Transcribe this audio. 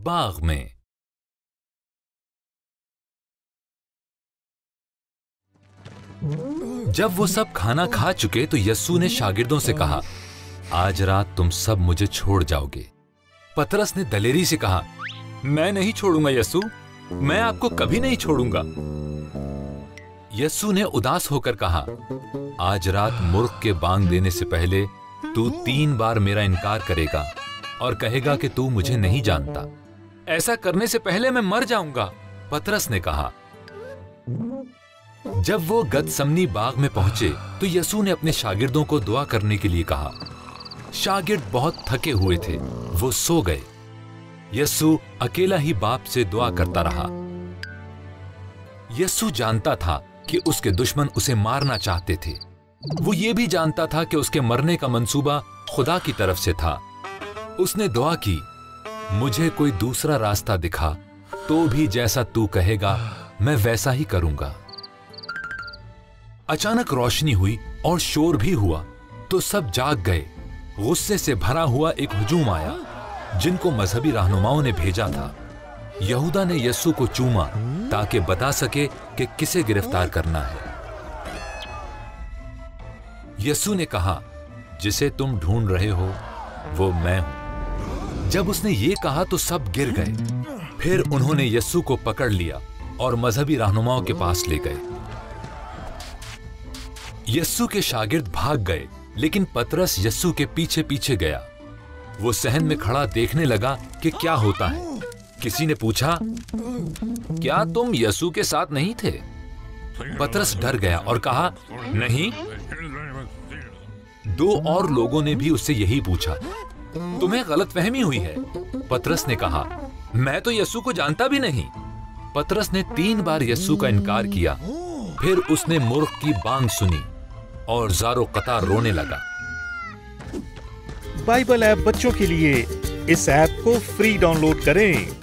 बाग में। जब वो सब खाना खा चुके तो यस्सु ने शागिर्दों से कहा, आज रात तुम सब मुझे छोड़ जाओगे। पतरस ने दलेरी से कहा, मैं नहीं छोड़ूंगा यस्सु, मैं आपको कभी नहीं छोड़ूंगा। यस्सु ने उदास होकर कहा, आज रात मूर्ख के बांग देने से पहले तू 3 बार मेरा इनकार करेगा और कहेगा कि तू मुझे नहीं जानता। ऐसा करने से पहले मैं मर जाऊंगा, पतरस ने कहा। जब वो गतसमनी बाग में पहुंचे तो यस्सु ने अपने शागिर्दों को दुआ करने के लिए कहा। शागिर्द बहुत थके हुए थे, वो सो गए। यस्सु अकेला ही बाप से दुआ करता रहा। यस्सु जानता था कि उसके दुश्मन उसे मारना चाहते थे। वो ये भी जानता था कि उसके मरने का मंसूबा खुदा की तरफ से था। उसने दुआ की, मुझे कोई दूसरा रास्ता दिखा तो भी जैसा तू कहेगा मैं वैसा ही करूंगा। अचानक रोशनी हुई और शोर भी हुआ तो सब जाग गए। गुस्से से भरा हुआ एक हुजूम आया जिनको मजहबी रहनुमाओं ने भेजा था। यहूदा ने यस्सु को चूमा ताकि बता सके कि किसे गिरफ्तार करना है। यस्सु ने कहा, जिसे तुम ढूंढ रहे हो वो मैं हूं। जब उसने ये कहा तो सब गिर गए। फिर उन्होंने यस्सु को पकड़ लिया और मजहबी रहनुमाओं के पास ले गए। यस्सु के शागिर्द भाग गए, लेकिन पतरस यस्सु के पीछे पीछे गया। वो सहन में खड़ा देखने लगा कि क्या होता है। किसी ने पूछा, क्या तुम यस्सु के साथ नहीं थे? पतरस डर गया और कहा, नहीं। 2 और लोगों ने भी उससे यही पूछा। तुम्हें गलतफहमी हुई है, पतरस ने कहा। मैं तो यस्सु को जानता भी नहीं। पतरस ने 3 बार यस्सु का इनकार किया। फिर उसने मूर्ख की बांग सुनी और ज़ारो कतार रोने लगा। बाइबल ऐप बच्चों के लिए, इस ऐप को फ्री डाउनलोड करें।